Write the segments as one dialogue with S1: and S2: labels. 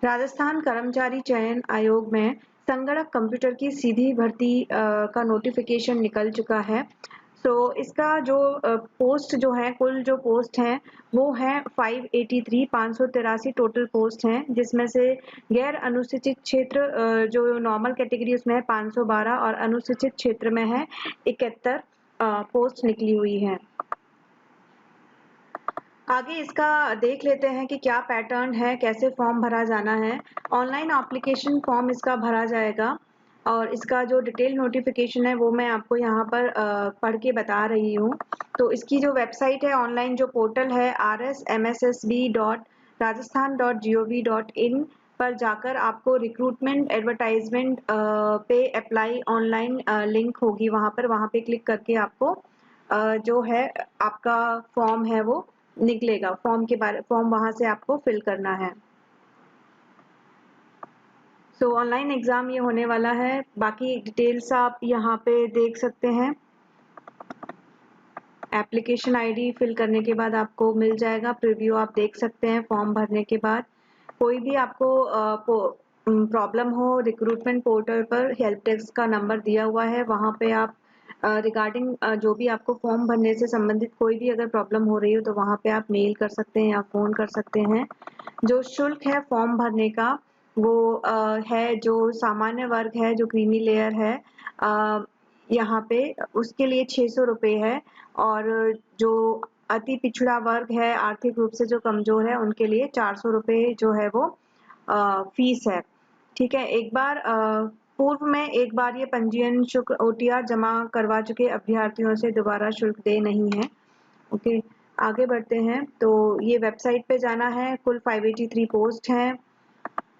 S1: राजस्थान कर्मचारी चयन आयोग में संगणक कंप्यूटर की सीधी भर्ती का नोटिफिकेशन निकल चुका है। इसका जो पोस्ट जो है, कुल जो पोस्ट हैं वो है 583 583 टोटल पोस्ट हैं, जिसमें से गैर अनुसूचित क्षेत्र जो नॉर्मल कैटेगरी उसमें है 512 और अनुसूचित क्षेत्र में है 71 पोस्ट निकली हुई है। आगे इसका देख लेते हैं कि क्या पैटर्न है, कैसे फॉर्म भरा जाना है। ऑनलाइन एप्लीकेशन फॉर्म इसका भरा जाएगा और इसका जो डिटेल नोटिफिकेशन है वो मैं आपको यहाँ पर पढ़ के बता रही हूँ। तो इसकी जो वेबसाइट है, ऑनलाइन जो पोर्टल है rsmssb.rajasthan.gov.in पर जाकर आपको रिक्रूटमेंट एडवर्टाइजमेंट पे अप्लाई ऑनलाइन लिंक होगी, वहाँ पे क्लिक करके आपको जो है आपका फॉर्म है वो निकलेगा। फॉर्म वहां से आपको फिल करना है। ऑनलाइन एग्जाम ये होने वाला है। बाकी डिटेल्स आप यहाँ पे देख सकते हैं। एप्लीकेशन आईडी फिल करने के बाद आपको मिल जाएगा, प्रीव्यू आप देख सकते हैं। फॉर्म भरने के बाद कोई भी आपको प्रॉब्लम हो, रिक्रूटमेंट पोर्टल पर हेल्प डेस्क का नंबर दिया हुआ है, वहाँ पे आप रिगार्डिंग जो भी आपको फॉर्म भरने से संबंधित कोई भी अगर प्रॉब्लम हो रही हो तो वहाँ पे आप मेल कर सकते हैं या फ़ोन कर सकते हैं। जो शुल्क है फॉर्म भरने का वो है, जो सामान्य वर्ग है, जो क्रीमी लेयर है, यहाँ पे उसके लिए 600 रुपये है और जो अति पिछड़ा वर्ग है, आर्थिक रूप से जो कमजोर है, उनके लिए 400 रुपये जो है वो फीस है। ठीक है। पूर्व में एक बार ये पंजीयन शुल्क OTR जमा करवा चुके अभ्यर्थियों से दोबारा शुल्क दे नहीं है। ओके, आगे बढ़ते हैं। तो ये वेबसाइट पे जाना है। कुल 583 पोस्ट हैं।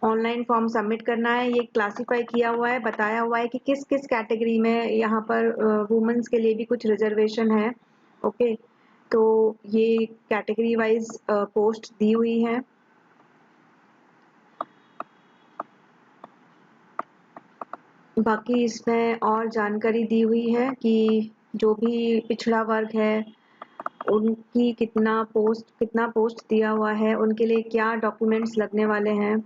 S1: ऑनलाइन फॉर्म सबमिट करना है। ये क्लासिफाई किया हुआ है, बताया हुआ है कि किस किस कैटेगरी में यहाँ पर वुमेन्स के लिए भी कुछ रिजर्वेशन है। ओके, तो ये कैटेगरी वाइज पोस्ट दी हुई है। बाकी इसमें और जानकारी दी हुई है कि जो भी पिछड़ा वर्ग है उनकी कितना पोस्ट दिया हुआ है, उनके लिए क्या डॉक्यूमेंट्स लगने वाले हैं,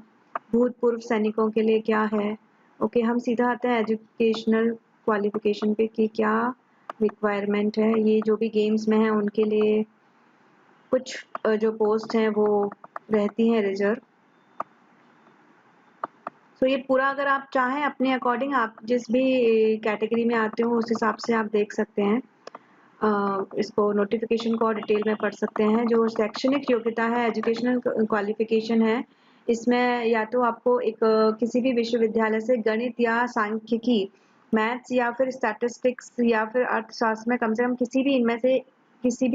S1: भूतपूर्व सैनिकों के लिए क्या है। ओके, हम सीधा आते हैं एजुकेशनल क्वालिफिकेशन पे कि क्या रिक्वायरमेंट है। ये जो भी गेम्स में है उनके लिए कुछ जो पोस्ट हैं वो रहती हैं रिजर्व। तो ये पूरा अगर आप चाहें अपने अकॉर्डिंग, आप जिस भी कैटेगरी में आते हो उस हिसाब से आप देख सकते हैं। इसको नोटिफिकेशन को और डिटेल में पढ़ सकते हैं। जो शैक्षणिक योग्यता है, एजुकेशनल क्वालिफिकेशन है, इसमें या तो आपको एक किसी भी विश्वविद्यालय से गणित या सांख्यिकी, मैथ्स या फिर स्टैटिस्टिक्स या फिर अर्थशास्त्र में कम से कम किसी भी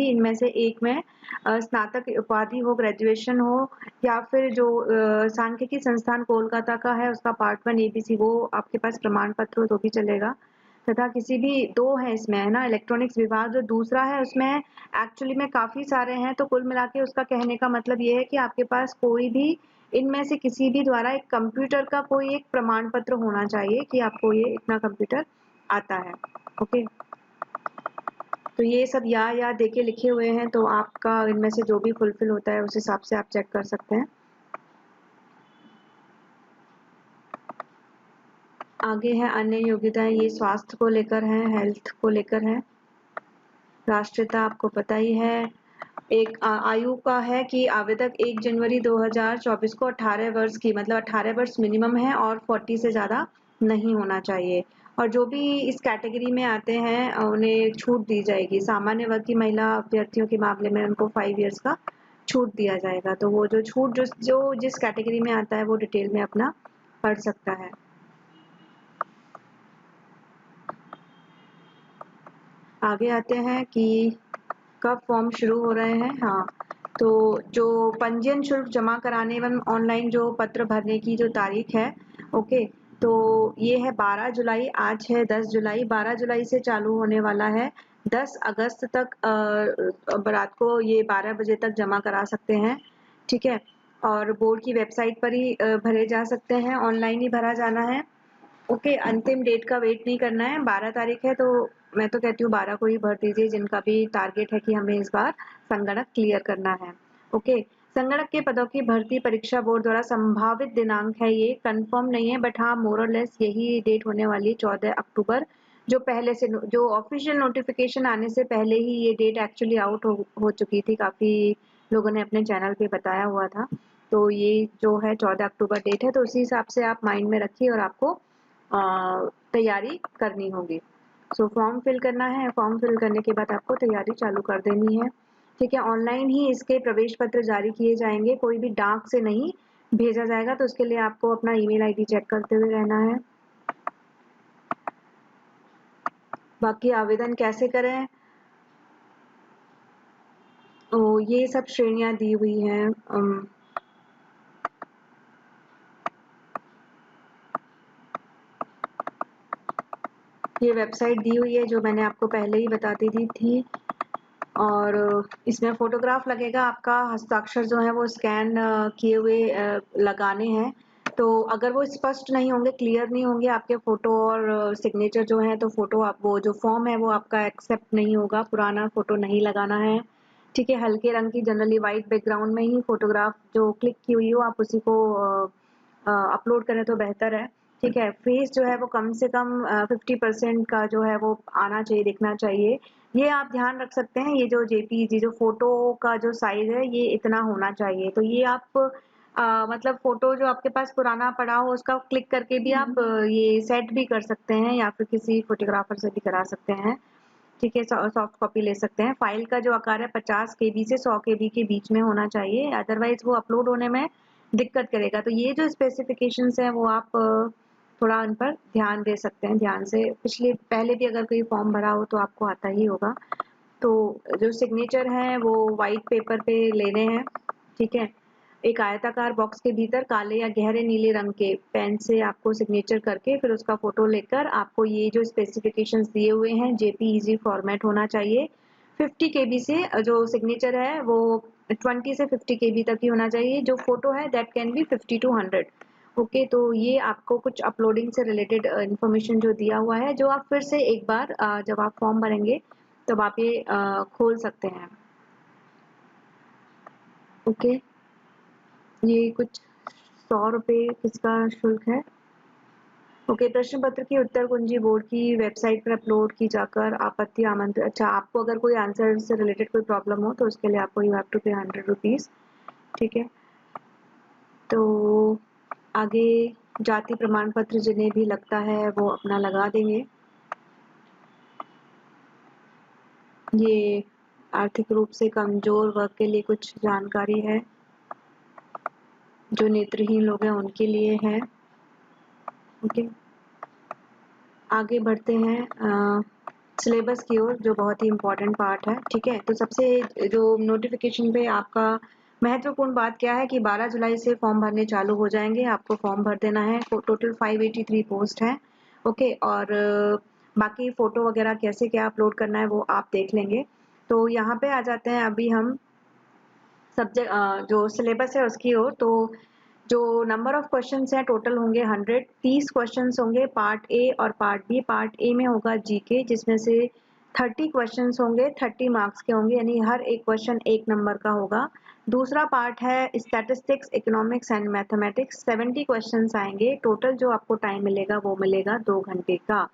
S1: इनमें से एक में स्नातक उपाधि हो, ग्रेजुएशन हो, या फिर जो सांख्यिकी संस्थान कोलकाता का है उसका पार्ट 1 ABC वो आपके पास प्रमाण पत्र हो तो भी चलेगा। तथा किसी भी 2 है इसमें, है ना, इलेक्ट्रॉनिक्स विभाग जो दूसरा है उसमें एक्चुअली में काफी सारे हैं। तो कुल मिला के उसका कहने का मतलब ये है कि आपके पास कोई भी इनमें से किसी भी द्वारा एक कंप्यूटर का कोई एक प्रमाण पत्र होना चाहिए कि आपको ये इतना कंप्यूटर आता है। ओके, तो ये सब या देके लिखे हुए हैं, तो आपका इनमें से जो भी फुलफिल होता है उस हिसाब से आप चेक कर सकते हैं। आगे है अन्य योग्यताएं, ये स्वास्थ्य को लेकर है, हेल्थ को लेकर है। राष्ट्रीयता आपको पता ही है। एक आयु का है कि आवेदक 1 जनवरी 2024 को 18 वर्ष की, मतलब 18 वर्ष मिनिमम है और 40 से ज़्यादा नहीं होना चाहिए। और जो भी इस कैटेगरी में आते हैं उन्हें छूट दी जाएगी। सामान्य वर्ग की महिला अभ्यर्थियों के मामले में उनको 5 इयर्स का छूट दिया जाएगा। तो वो जो छूट जो जिस कैटेगरी में आता है वो डिटेल में अपना पढ़ सकता है। आगे आते हैं कि कब फॉर्म शुरू हो रहे हैं। हाँ, तो जो पंजीयन शुल्क जमा कराने एवं ऑनलाइन जो पत्र भरने की जो तारीख है, ओके, तो ये है 12 जुलाई। आज है 10 जुलाई। 12 जुलाई से चालू होने वाला है। 10 अगस्त तक रात को ये 12 बजे तक जमा करा सकते हैं। ठीक है, और बोर्ड की वेबसाइट पर ही भरे जा सकते हैं, ऑनलाइन ही भरा जाना है। ओके, अंतिम डेट का वेट नहीं करना है। 12 तारीख है तो मैं तो कहती हूँ 12 को ही भर दीजिए, जिनका भी टारगेट है कि हमें इस बार संगणक क्लियर करना है। ओके, संगणक के पदों की भर्ती परीक्षा बोर्ड द्वारा संभावित दिनांक है, ये कंफर्म नहीं है, बट हाँ मोर और लेस यही डेट होने वाली है 14 अक्टूबर। जो पहले से जो ऑफिशियल नोटिफिकेशन आने से पहले ही ये डेट एक्चुअली आउट हो चुकी थी, काफ़ी लोगों ने अपने चैनल पे बताया हुआ था। तो ये जो है 14 अक्टूबर डेट है, तो उसी हिसाब से आप माइंड में रखिए और आपको तैयारी करनी होगी। सो फॉर्म फिल करना है, फॉर्म फिल करने के बाद आपको तैयारी चालू कर देनी है। ठीक है, ऑनलाइन ही इसके प्रवेश पत्र जारी किए जाएंगे, कोई भी डाक से नहीं भेजा जाएगा, तो उसके लिए आपको अपना ईमेल आईडी चेक करते हुए रहना है। बाकी आवेदन कैसे करें, तो ये सब श्रेणियां दी हुई हैं। ये वेबसाइट दी हुई है जो मैंने आपको पहले ही बता दी थी, और इसमें फोटोग्राफ लगेगा, आपका हस्ताक्षर जो है वो स्कैन किए हुए लगाने हैं। तो अगर वो स्पष्ट नहीं होंगे, क्लियर नहीं होंगे आपके फोटो और सिग्नेचर जो है, तो फोटो आप वो जो फॉर्म है वो आपका एक्सेप्ट नहीं होगा, पुराना फोटो नहीं लगाना है। ठीक है, हल्के रंग की जनरली वाइट बैकग्राउंड में ही फोटोग्राफ जो क्लिक की हुई हो आप उसी को अपलोड करें तो बेहतर है। ठीक है, फेस जो है वो कम से कम 50% का जो है वो आना चाहिए, दिखना चाहिए। ये आप ध्यान रख सकते हैं, ये जो जेपीजी जो फोटो का जो साइज है ये इतना होना चाहिए। तो ये आप मतलब फोटो जो आपके पास पुराना पड़ा हो उसका क्लिक करके भी आप ये सेट भी कर सकते हैं, या फिर किसी फोटोग्राफर से भी करा सकते हैं। ठीक है, सॉफ्ट कॉपी ले सकते हैं। फाइल का जो आकार है 50 केबी से 100 केबी के बीच में होना चाहिए, अदरवाइज वो अपलोड होने में दिक्कत करेगा। तो ये जो स्पेसिफिकेशंस हैं वो आप थोड़ा उन पर ध्यान दे सकते हैं, ध्यान से। पिछले पहले भी अगर कोई फॉर्म भरा हो तो आपको आता ही होगा। तो जो सिग्नेचर है वो वाइट पेपर पे लेने हैं। ठीक है, एक आयताकार बॉक्स के भीतर काले या गहरे नीले रंग के पेन से आपको सिग्नेचर करके फिर उसका फोटो लेकर आपको ये जो स्पेसिफिकेशंस दिए हुए हैं जेपीईजी फॉर्मेट होना चाहिए। 50 केबी से जो सिग्नेचर है वो 20 से 50 केबी तक ही होना चाहिए। जो फोटो है that can be 50 to 100। Okay, तो ये आपको कुछ अपलोडिंग से रिलेटेड इंफॉर्मेशन जो दिया हुआ है, जो आप फिर से एक बार जब आप फॉर्म भरेंगे तब आप ये खोल सकते हैं। ओके, ये कुछ 100 रुपये इसका शुल्क है। ओके, प्रश्न पत्र की उत्तर कुंजी बोर्ड की वेबसाइट पर अपलोड की जाकर आपत्ति आमंत्रित। अच्छा, आपको अगर कोई आंसर से रिलेटेड कोई प्रॉब्लम हो तो उसके लिए आपको यू हैव टू पे 100 रुपीज़। ठीक है, तो आगे जाति प्रमाण पत्र जिन्हें भी लगता है वो अपना लगा देंगे। ये आर्थिक रूप से कमजोर वर्ग के लिए कुछ जानकारी है, जो नेत्रहीन लोग हैं उनके लिए है। ओके, आगे बढ़ते हैं सिलेबस की ओर, जो बहुत ही इम्पोर्टेंट पार्ट है। ठीक है, तो सबसे जो नोटिफिकेशन पे आपका महत्वपूर्ण बात क्या है कि 12 जुलाई से फॉर्म भरने चालू हो जाएंगे, आपको फॉर्म भर देना है। टोटल 583 पोस्ट है। ओके, और बाकी फोटो वगैरह कैसे क्या अपलोड करना है वो आप देख लेंगे। तो यहाँ पे आ जाते हैं अभी हम सब्जेक्ट जो सिलेबस है उसकी ओर। तो जो नंबर ऑफ क्वेश्चंस हैं टोटल होंगे 100। 30 क्वेश्चंस होंगे पार्ट ए और पार्ट बी। पार्ट ए में होगा जीके, जिसमें से 30 क्वेश्चंस होंगे, 30 मार्क्स के होंगे, यानी हर एक क्वेश्चन 1 नंबर का होगा। दूसरा पार्ट है statistics, economics and mathematics. 70 questions आएंगे। टोटल जो आपको टाइम मिलेगा वो मिलेगा 2 घंटे का।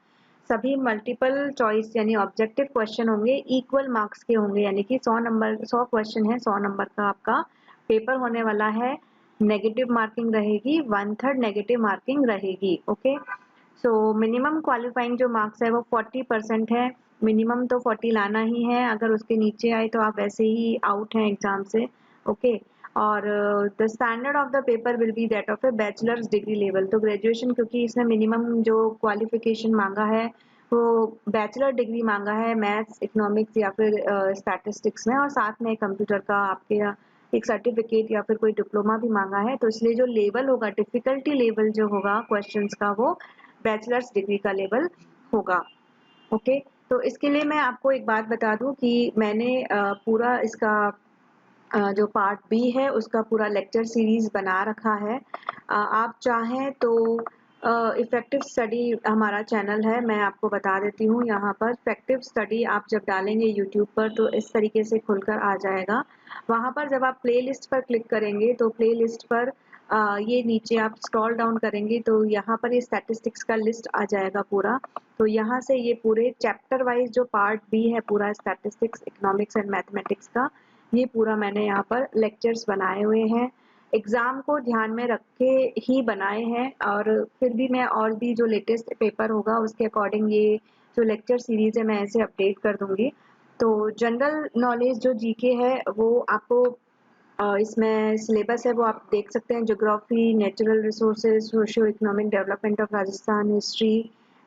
S1: सभी मल्टीपल चॉइस यानी ऑब्जेक्टिव क्वेश्चन होंगे, इक्वल मार्क्स के होंगे, यानी कि 100 क्वेश्चन है, 100 नंबर का आपका पेपर होने वाला है। नेगेटिव मार्किंग रहेगी, 1/3 नेगेटिव मार्किंग रहेगी। ओके, सो मिनिमम क्वालिफाइंग जो मार्क्स है वो 40% है। मिनिमम तो 40 लाना ही है, अगर उसके नीचे आए तो आप वैसे ही आउट हैं एग्जाम से। ओके, और the standard of the paper will be that of A bachelors degree level. तो ग्रेजुएशन, क्योंकि इसने मिनिमम जो क्वालिफिकेशन मांगा है वो बैचलर डिग्री मांगा है मैथ्स, इकोनॉमिक्स या फिर स्टैटिस्टिक्स में, और साथ में कंप्यूटर का आपके एक सर्टिफिकेट या फिर कोई डिप्लोमा भी मांगा है। तो इसलिए जो लेवल होगा, डिफिकल्टी लेवल जो होगा क्वेश्चंस का, वो बैचलर्स डिग्री का लेवल होगा। ओके, तो इसके लिए मैं आपको एक बात बता दूं कि मैंने पूरा इसका जो पार्ट बी है उसका पूरा लेक्चर सीरीज बना रखा है। आप चाहें तो इफ़ेक्टिव स्टडी हमारा चैनल है, मैं आपको बता देती हूँ यहाँ पर। इफ़ेक्टिव स्टडी आप जब डालेंगे यूट्यूब पर तो इस तरीके से खुलकर आ जाएगा। वहाँ पर जब आप प्लेलिस्ट पर क्लिक करेंगे तो प्लेलिस्ट पर ये नीचे आप स्क्रॉल डाउन करेंगे तो यहाँ पर ये स्टैटिस्टिक्स का लिस्ट आ जाएगा पूरा। तो यहाँ से ये पूरे चैप्टर वाइज़ जो पार्ट बी है पूरा स्टैटिस्टिक्स, इकोनॉमिक्स एंड मैथमेटिक्स का, ये पूरा मैंने यहाँ पर लेक्चर्स बनाए हुए हैं। एग्ज़ाम को ध्यान में रख के ही बनाए हैं और फिर भी मैं और भी जो लेटेस्ट पेपर होगा उसके अकॉर्डिंग ये जो लेक्चर सीरीज़ है मैं ऐसे अपडेट कर दूँगी। तो जनरल नॉलेज जो जीके है वो आपको इसमें सिलेबस है वो आप देख सकते हैं। Geography, natural resources, socio economic development of Rajasthan, history,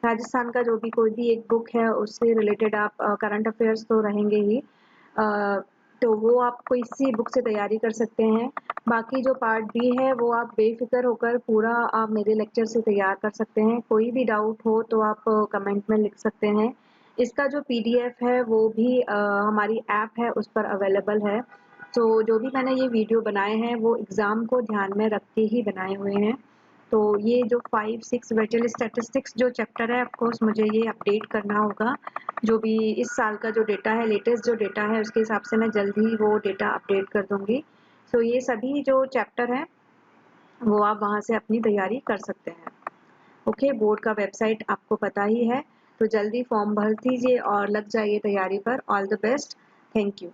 S1: Rajasthan का जो भी कोई भी एक बुक है उससे रिलेटेड आप करंट अफेयर्स तो रहेंगे ही। तो वो आप कोई सी बुक से तैयारी कर सकते हैं। बाकी जो पार्ट बी है वो आप बेफिक्र होकर पूरा आप मेरे लेक्चर से तैयार कर सकते हैं। कोई भी डाउट हो तो आप कमेंट में लिख सकते हैं। इसका जो पीडीएफ है वो भी हमारी ऐप है उस पर अवेलेबल है। तो जो भी मैंने ये वीडियो बनाए हैं वो एग्ज़ाम को ध्यान में रख के ही बनाए हुए हैं। तो ये जो 5-6 वर्चुअल स्टैटिस्टिक्स जो चैप्टर है ऑफ कोर्स मुझे ये अपडेट करना होगा। जो भी इस साल का जो डेटा है, लेटेस्ट जो डेटा है उसके हिसाब से मैं जल्द ही वो डेटा अपडेट कर दूँगी। सो ये सभी जो चैप्टर हैं वो आप वहाँ से अपनी तैयारी कर सकते हैं। ओके, बोर्ड का वेबसाइट आपको पता ही है। तो जल्दी फॉर्म भर दीजिए और लग जाइए तैयारी पर। All the best. Thank you.